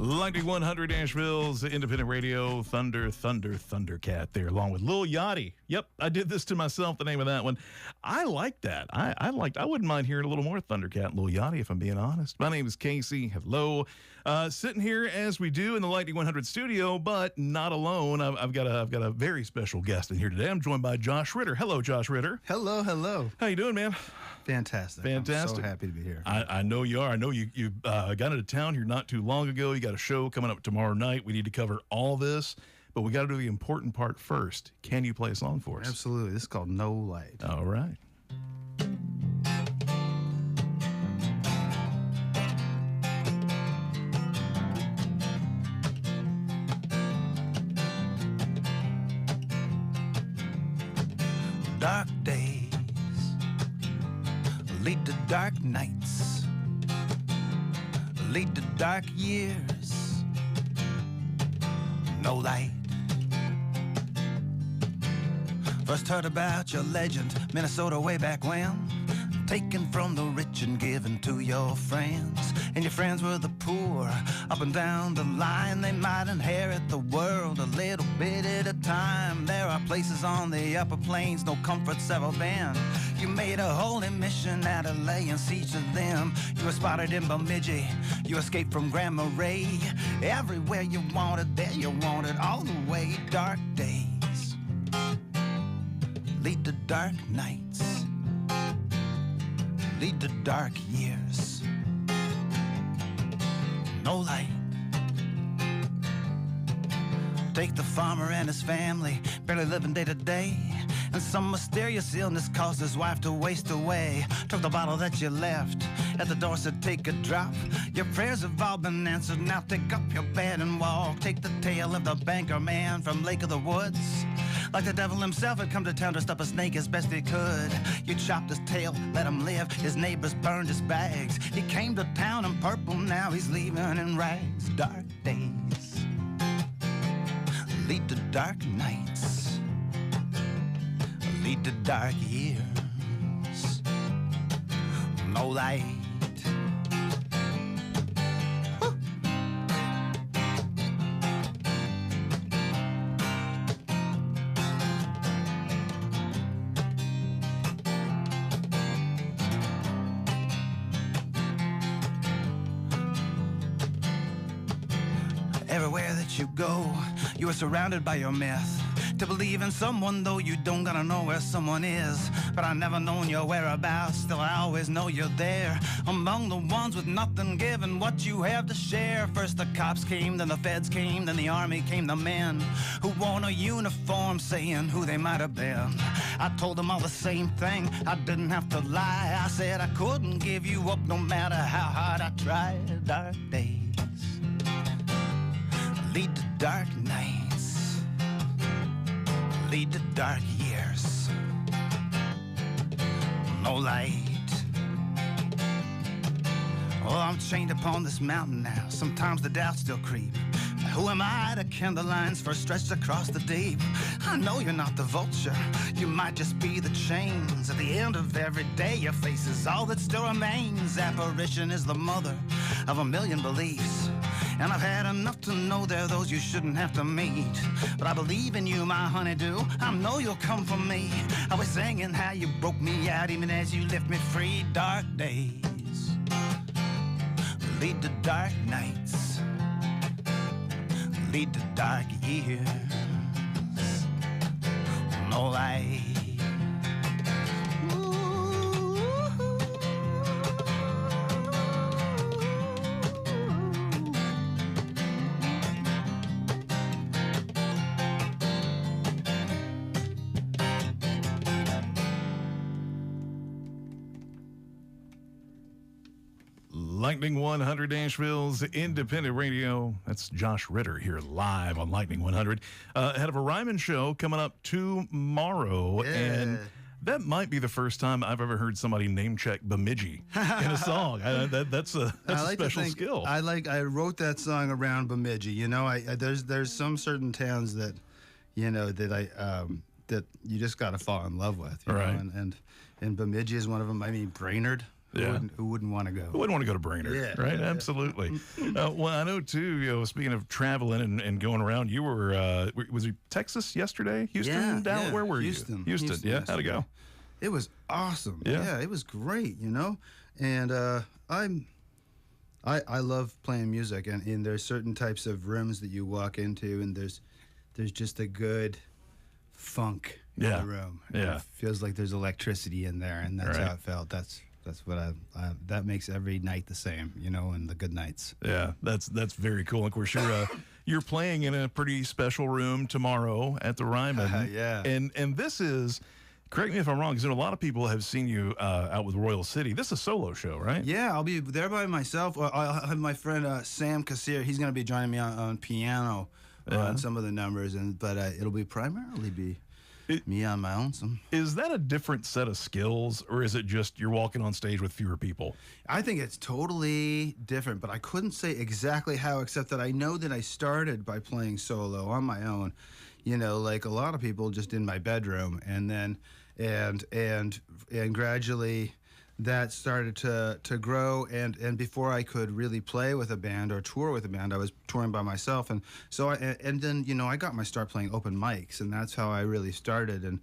Lightning 100 Nashville's independent radio, Thundercat there, along with Lil Yachty. Yep, I did this to myself, the name of that one. I like that. I wouldn't mind hearing a little more Thundercat and Lil Yachty, if I'm being honest. My name is Casey. Hello. Sitting here as we do in the Lightning 100 studio, but not alone. I've got a very special guest in here today. I'm joined by Josh Ritter. Hello, Josh Ritter. Hello, hello. How you doing, man? Fantastic. I'm so happy to be here. I know you are. I know you got into town here not too long ago. You got a show coming up tomorrow night. We need to cover all this, but we got to do the important part first. Can you play a song for us? Absolutely. This is called No Light. All right. Dark days lead to dark nights, lead to dark years. No light. First heard about your legend, Minnesota way back when. Taken from the rich and given to your friends. And your friends were the poor, up and down the line. They might inherit the world a little bit at a time. There are places on the upper plains no comfort's ever been. You made a holy mission out of laying siege to them. You were spotted in Bemidji, you escaped from Grandma Ray. Everywhere you wanted, there you wanted, all the way. Dark days lead to dark nights, lead to dark years. No light. Take the farmer and his family, barely living day to day. And some mysterious illness caused his wife to waste away. Took the bottle that you left at the door, said take a drop. Your prayers have all been answered, now take up your bed and walk. Take the tale of the banker man from Lake of the Woods. Like the devil himself had come to town to stop a snake as best he could. You chopped his tail, let him live, his neighbors burned his bags. He came to town in purple, now he's leaving in rags. Dark days lead to dark nights, lead to dark years. No light. Everywhere that you go, you are surrounded by your myth. To believe in someone, though you don't gotta know where someone is. But I never known your whereabouts, still I always know you're there. Among the ones with nothing given, what you have to share. First the cops came, then the feds came, then the army came, the men who wore a uniform saying who they might have been. I told them all the same thing, I didn't have to lie. I said I couldn't give you up no matter how hard I tried. Dark days lead to dark nights, lead to dark years. No light. Oh, I'm chained upon this mountain now. Sometimes the doubts still creep. Who am I to kindle lines first stretched across the deep? I know you're not the vulture, you might just be the chains. At the end of every day your face is all that still remains. Apparition is the mother of a million beliefs. And I've had enough to know there are those you shouldn't have to meet. But I believe in you, my honeydew, I know you'll come for me. I was singing how you broke me out even as you left me free. Dark days lead to dark nights, lead to dark years. No light. Lightning 100 Nashville's independent radio. That's Josh Ritter here live on Lightning 100. Ahead of a rhyming show coming up tomorrow. Yeah. And that might be the first time I've ever heard somebody name check Bemidji in a song. That's a special skill. I wrote that song around Bemidji. You know, there's some certain towns that, you know, that you just got to fall in love with. You know? And Bemidji is one of them. I mean, Brainerd. Who wouldn't want to go? Who wouldn't want to go to Brainerd, Yeah. right? Absolutely. Well, I know too. Speaking of traveling and going around, you were was it Texas yesterday? Houston, Dallas? Where were Houston. you? Houston. Yeah. How'd it go? It was awesome. Yeah. It was great. And I love playing music, and there's certain types of rooms that you walk into, and there's just a good funk in the room. Yeah. It feels like there's electricity in there, and that's how it felt. That's what that makes every night the same, and the good nights. Yeah, that's very cool. Of course, you're playing in a pretty special room tomorrow at the Ryman. Yeah. And this is, correct me if I'm wrong, because a lot of people have seen you out with Royal City. This is a solo show, right? Yeah, I'll be there by myself. I'll have my friend Sam Kassir. He's going to be joining me on piano on some of the numbers, but it'll be primarily me on my own. Is that a different set of skills, or is it just you're walking on stage with fewer people? I think it's totally different, but I couldn't say exactly how, except that I know that I started by playing solo on my own, like a lot of people, just in my bedroom, and then and gradually that started to grow, and before I could really play with a band or tour with a band, I was touring by myself, and so then I got my start playing open mics, and that's how I really started, and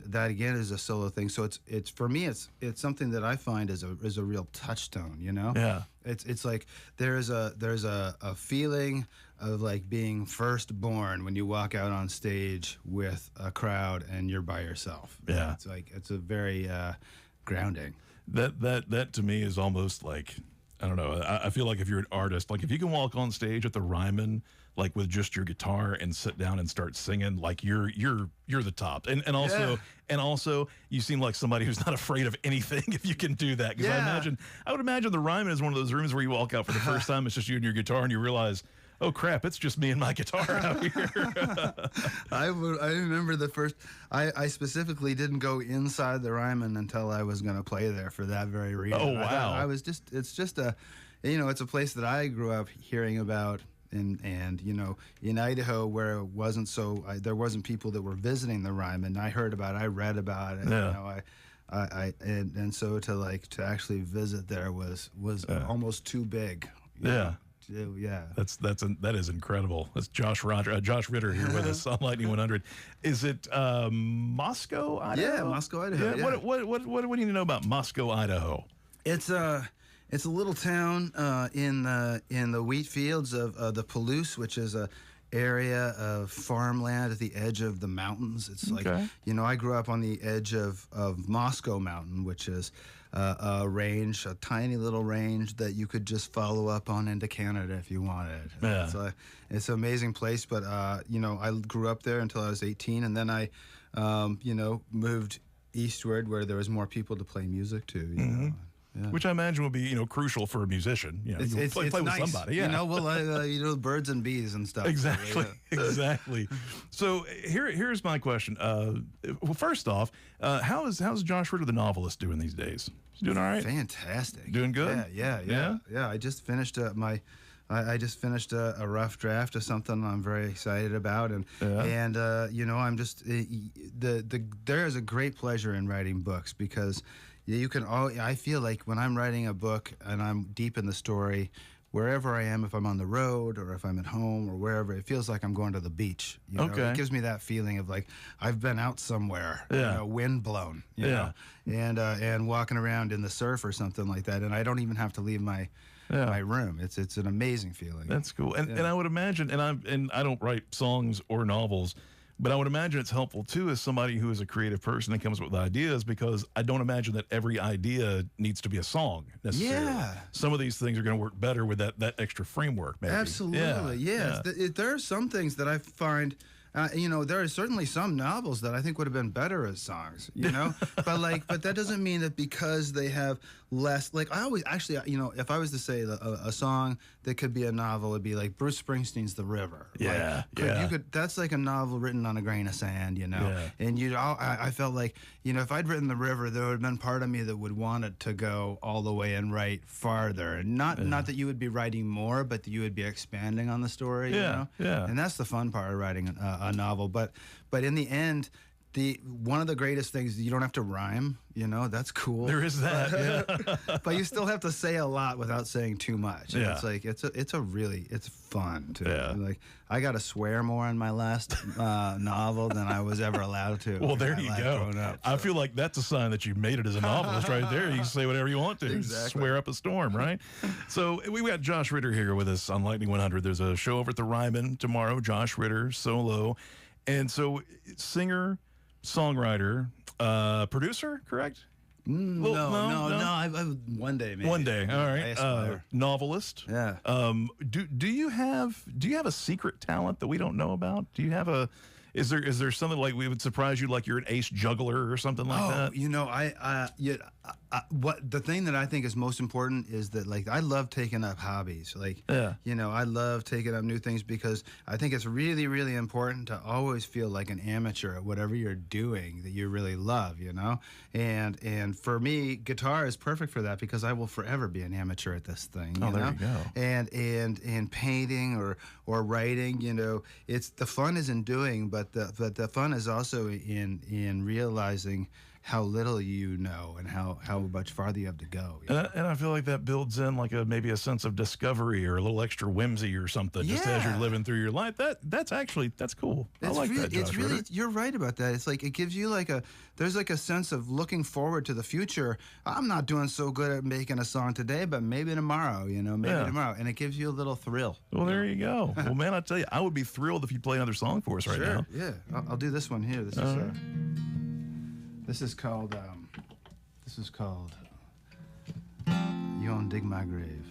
that again is a solo thing. So it's for me it's something that I find is a real touchstone. Yeah. It's like there's a feeling of like being first born when you walk out on stage with a crowd and you're by yourself. Yeah. It's a very grounding. That to me is almost like, I don't know. I feel like if you're an artist, like if you can walk on stage at the Ryman, like with just your guitar and sit down and start singing, like you're the top. And also you seem like somebody who's not afraid of anything if you can do that. Because I would imagine the Ryman is one of those rooms where you walk out for the first time, it's just you and your guitar, and you realize, oh crap, it's just me and my guitar out here. I remember the first, I specifically didn't go inside the Ryman until I was going to play there for that very reason. Oh, wow. It's just it's a place that I grew up hearing about, and in Idaho, where it wasn't there wasn't people that were visiting the Ryman. I heard about it, I read about it. Yeah. And so to actually visit there was almost too big. Yeah. Yeah, that is incredible. That's Josh Ritter here with us on Lightning 100. Is it Moscow, Idaho? Yeah, Moscow, Idaho. Yeah. What do you need to know about Moscow, Idaho? It's a little town in the wheat fields of the Palouse, which is a area of farmland at the edge of the mountains. It's like I grew up on the edge of Moscow Mountain, which is a range, a tiny little range that you could just follow up on into Canada if you wanted. Yeah. It's an amazing place, but I grew up there until I was 18, and then I moved eastward where there was more people to play music to. You know. Yeah. Which I imagine would be, crucial for a musician. It's play nice. with somebody. Yeah. Birds and bees and stuff. Exactly. Exactly. So here's my question. Well, first off, how's Josh Ritter the novelist doing these days? He's doing all right. Fantastic. Doing good. Yeah. I just finished I just finished a rough draft of something I'm very excited about, and I'm just there is a great pleasure in writing books, because I feel like when I'm writing a book and I'm deep in the story, wherever I am, if I'm on the road or if I'm at home or wherever, it feels like I'm going to the beach. It gives me that feeling of like I've been out somewhere, wind blown, and walking around in the surf or something like that, and I don't even have to leave my room. It's an amazing feeling. That's cool. And I would imagine, and I don't write songs or novels, but I would imagine it's helpful too as somebody who is a creative person that comes up with ideas, because I don't imagine that every idea needs to be a song necessarily. Yeah. Some of these things are going to work better with that extra framework, maybe. Absolutely. Yeah. There are some things that I find. There are certainly some novels that I think would have been better as songs, but that doesn't mean that because they have less, I always actually, if I was to say a song that could be a novel, it'd be like Bruce Springsteen's The River. Yeah. That's like a novel written on a grain of sand, and I felt like, if I'd written The River, there would have been part of me that would want it to go all the way and write farther, and not that you would be writing more, but that you would be expanding on the story, Yeah. and that's the fun part of writing a novel, but in the end, one of the greatest things, you don't have to rhyme, that's cool. There is that, but you still have to say a lot without saying too much. And Yeah. It's like, it's fun too. Yeah. Like, I got to swear more in my last novel than I was ever allowed to. Well, there in you my life go. growing up, I feel like that's a sign that you made it as a novelist right there. You can say whatever you want to. Exactly. Swear up a storm, right? So we got Josh Ritter here with us on Lightning 100. There's a show over at the Ryman tomorrow, Josh Ritter, solo. And so singer, songwriter, producer, correct? No. I one day maybe. One day, all I right. aspire. Novelist. Yeah. Do you have a secret talent that we don't know about? Do you have a? Is there something like we would surprise you, like you're an ace juggler or something like that? What the thing that I think is most important is that, like, I love taking up hobbies. Like, Yeah. I love taking up new things because I think it's really, really important to always feel like an amateur at whatever you're doing that you really love. And for me, guitar is perfect for that because I will forever be an amateur at this thing. Oh, there you go. And painting or writing, it's the fun is in doing, but the fun is also in realizing how little you know and how much farther you have to go. And I feel like that builds in like maybe a sense of discovery or a little extra whimsy or something just as you're Yeah. living through your life. That's cool. I like that, Josh Ritter. You're right about that. It's like it gives you there's a sense of looking forward to the future. I'm not doing so good at making a song today, but maybe tomorrow, tomorrow. And it gives you a little thrill. Well, there you go. Well, man, I tell you, I would be thrilled if you play another song for us right now. Yeah. I'll do this one here. This is called You Won't Dig My Grave.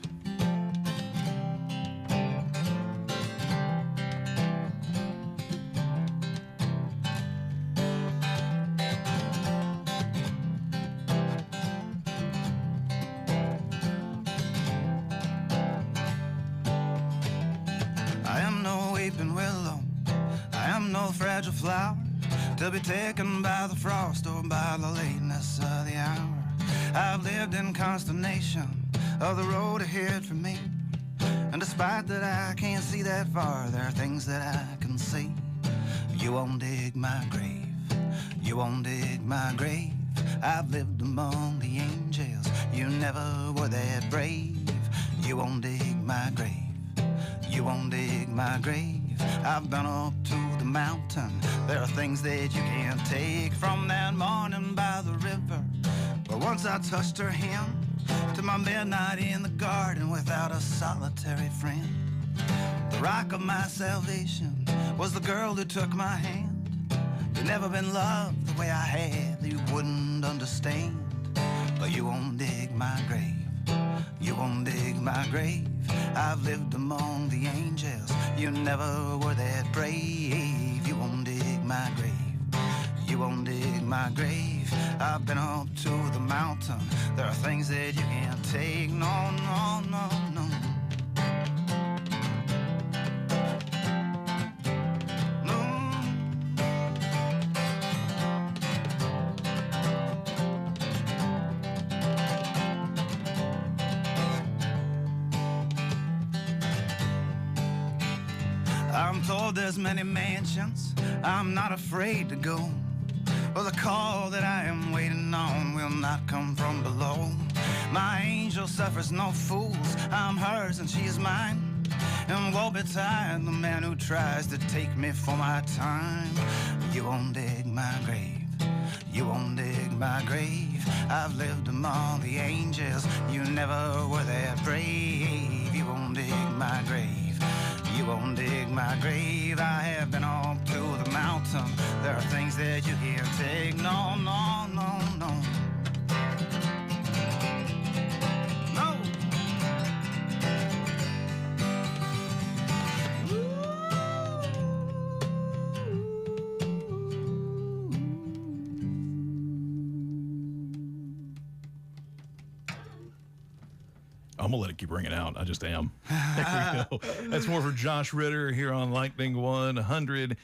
I am no weeping willow, I am no fragile flower, to be taken by the frost or by the lateness of the hour. I've lived in consternation of the road ahead for me, and despite that I can't see that far, there are things that I can see. You won't dig my grave, you won't dig my grave. I've lived among the angels, you never were that brave. You won't dig my grave, you won't dig my grave. I've been up to the mountain, there are things that you can't take. From that morning by the river, but once I touched her hem, to my midnight in the garden without a solitary friend. The rock of my salvation was the girl who took my hand. You've never been loved the way I have, you wouldn't understand. But you won't dig my grave, you won't dig my grave. I've lived among the angels, you never were that brave. You won't dig my grave, you won't dig my grave. I've been up to the mountain, there are things that you can't take. No, no, no, no. I'm told there's many mansions, I'm not afraid to go. Well, the call that I am waiting on will not come from below. My angel suffers no fools, I'm hers and she is mine. And woe betide the man who tries to take me for my time. You won't dig my grave, you won't dig my grave. I've lived among the angels, you never were that brave. You won't dig my grave, you won't dig my grave. I have been up to the mountain, there are things that you can't take. No, no, no, no. No. I'm gonna let it keep ringing out. I just am. There we go. That's more for Josh Ritter here on Lightning 100.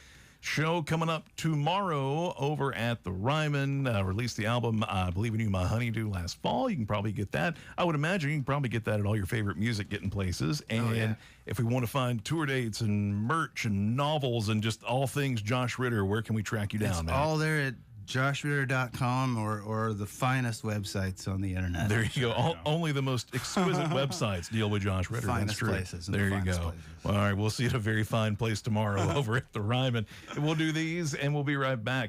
Show coming up tomorrow over at the Ryman. Released the album Believe in You, My Honeydew last fall. You can probably get that. I would imagine you can probably get that at all your favorite music getting places. And if we want to find tour dates and merch and novels and just all things Josh Ritter, where can we track you down, It's man? all there at joshritter.com or the finest websites on the internet. There you go. Only the most exquisite websites deal with Josh Ritter. Finest That's true. places. There you go. Places. All right, we'll see you at a very fine place tomorrow over at the Ryman. We'll do these, and we'll be right back.